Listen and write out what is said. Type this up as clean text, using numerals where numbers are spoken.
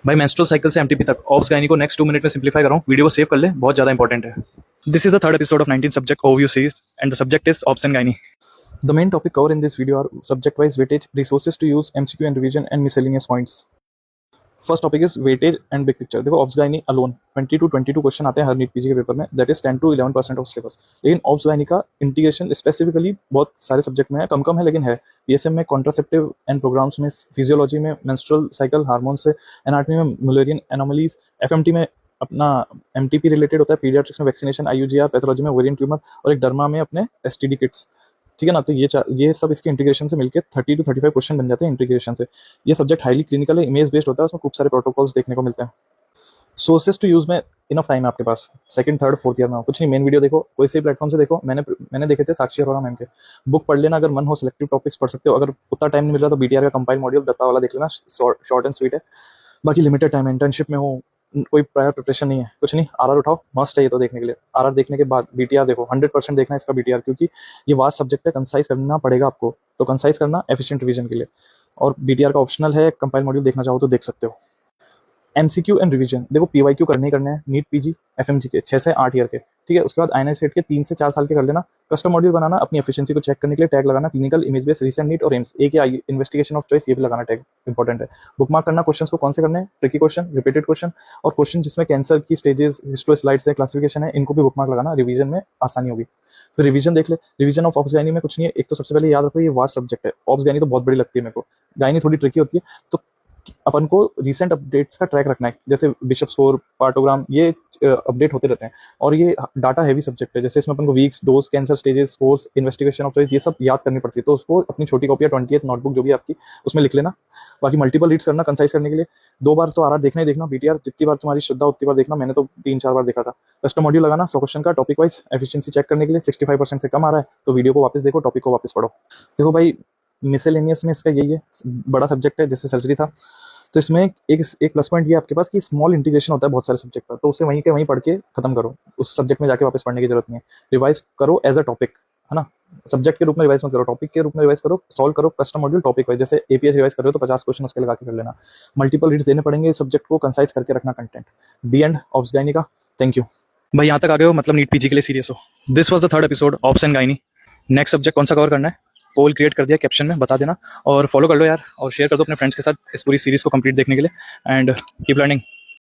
भाई menstrual cycle से MTP तक ऑब्स गायनी को नेक्स्ट 2 मिनट में सिंपलीफाई कर रहा हूँ। वीडियो को सेव कर ले, बहुत ज्यादा इंपॉर्टेंट है। This is the third episode of 19 subject overview series and the subject is obs and gynae. The main topic covered in this video are subject-wise weightage, resources to use, MCQ and revision, and miscellaneous points. First topic is weightage and big picture. देखो obs gynae alone 20 to 22 question आते हैं हर NEET PG के paper में, that is 10 to 11% of syllabus. लेकिन obs gynae का integration specifically बहुत सारे सब्जेक्ट में है, कम है लेकिन है. पीएसएम में कॉन्ट्रासेप्टिव एंड प्रोग्राम्स में, फिजियोलॉजी में मेंस्ट्रुअल साइकिल हार्मोन से, एनाटॉमी में मुलेरियन एनोमलीज, एफएमटी में अपना एमटीपी रिलेटेड होता है, पीडियाट्रिक्स में वैक्सीनेशन, आईयूजीआर, पैथोलॉजी में ओवेरियन ट्यूमर और एक डर्मा में अपने एसटीडी किट्स. ठीक है ना. तो ये सब इसके इंटीग्रेशन से मिलकर 30 to 35 क्वेश्चन बन जाते हैं इंटीग्रेशन से. ये सब्जेक्ट हाईली क्लिनिकल है, इमेज बेस्ड होता है, उसमें खूब सारे प्रोटोकॉल्स देखने को मिलते हैं. सोर्सेज टू यूज में इनफ टाइम है आपके पास, सेकंड थर्ड फोर्थ ईयर में कुछ नहीं, मेन वीडियो देखो, कोई से प्लेटफॉर्म से देखो. मैंने देखे थे साक्षी अरोड़ा मैम के. बुक पढ़ लेना, अगर मन हो सिलेक्टिव टॉपिक्स पढ़ सकते हो. अगर उतना टाइम नहीं मिल रहा तो बीटीआर का कंपाइल मॉड्यूल दत्ता वाला देख लेना, शॉर्ट एंड स्वीट है. बाकी लिमिटेड टाइम है, इंटर्नशिप में हो, कोई प्रायर प्रिपरेशन नहीं है, कुछ नहीं. आरआर उठाओ, मस्ट है ये तो देखने के लिए. आरआर देखने के बाद बीटीआर देखो, 100% देखना इसका बीटीआर, क्योंकि ये वास्ट सब्जेक्ट है, कंसाइज करना पड़ेगा आपको. तो कंसाइज करना एफिशिएंट रिवीजन के लिए. और बीटीआर का ऑप्शनल है, कंपाइल मॉड्यूल देखना चाहो तो देख सकते हो. एमसीक्यू एंड रिवीजन देखो, पीवाईक्यू करने ही करने हैं नीट पीजी एफएमजी के 6 से 8 ईयर के. ठीक है. उसके बाद आईएनआई सेट के 3 से 4 साल के कर लेना. कस्टम मॉड्यूल बनाना, अपनी एफिशिएंसी को चेक करने के लिए टैग लगाना, clinical, image based, recent NEET और एम्स. एक ही इन्वेस्टिगेशन ऑफ चॉइस, ये भी लगाना टैग, इंपॉर्टेंट है. बुकमार्क करना क्वेश्चंस को कौन से करने हैं, ट्रिकी क्वेश्चन, रिपीटेड क्वेश्चन और क्वेश्चन जिसमें कैंसर की स्टेजेस, हिस्टो स्लाइड्स है, क्लासिफिकेशन है, इनको भी बुकमार्क लगाना, रिवीजन में आसानी होगी. फिर रिवीजन देख ले. रिवीजन ऑफ ऑब्स गायनी में कुछ नहीं है. एक तो सबसे पहले याद रखो, ये वास्ट सब्जेक्ट है. ऑब्स गायनी तो बहुत बड़ी लगती है मेरे को, गायनी थोड़ी ट्रिकी होती है. तो अपन को रिसेंट अपडेट्स का ट्रैक रखना है, जैसे बिशप स्कोर, पार्टोग्राम, ये अपडेट होते रहते हैं. और ये डाटा हैवी सब्जेक्ट है, जैसे इसमें अपन को weeks, dose, cancer stages, scores, investigation of choice, ये सब याद करनी पड़ती है. तो उसको अपनी छोटी कॉपी या 20th नोटबुक जो भी आपकी, उसमें लिख लेना. बाकी मल्टीपल रीड्स करना कंसाइज करने के लिए. 2 बार तो आरआर देखना ही देखना. बीटीआर जितनी बार तुम्हारी श्रद्धा उतनी बार देखना. मैंने तो 3-4 बार देखा था. कस्टम मॉड्यूल लगाना 100 क्वेश्चन का, टॉपिक वाइज एफिशिएंसी चेक करने के लिए. 65% से कम आ रहा है तो वीडियो को वापस देखो, टॉपिक को वापस पढ़ो. देखो भाई, मिसेलेनियस में इसका यही है, बड़ा सब्जेक्ट है, जैसे सर्जरी था. तो इसमें एक प्लस पॉइंट ये आपके पास कि स्मॉल इंटीग्रेशन होता है बहुत सारे सब्जेक्ट का, तो उसे वहीं के वहीं पढ़ के खत्म करो. उस सब्जेक्ट में जाके वापस पढ़ने की जरूरत नहीं है. रिवाइज करो एज अ टॉपिक, है ना. सब्जेक्ट के रूप में रिवाइज मत करो, टॉपिक के रूप में रिवाइज करो. सॉल्व करो कस्टम मॉड्यूल टॉपिक वाइज, जैसे एपीएस रिवाइज कर रहे हो तो 50 क्वेश्चन उसके लगा के कर लेना. मल्टीपल रीड्स देने पड़ेंगे, सब्जेक्ट को कंसाइज करके रखना content. The end obs gynae का. थैंक यू भाई. यहाँ तक आ गए हो मतलब नीट पीजी के लिए सीरियस हो. This was the third episode obs and gynae. Next subject कौन सा कवर करना है, पोल क्रिएट कर दिया, कैप्शन में बता देना. और फॉलो कर लो यार, और शेयर कर दो अपने फ्रेंड्स के साथ इस पूरी सीरीज को कंप्लीट देखने के लिए. And keep learning.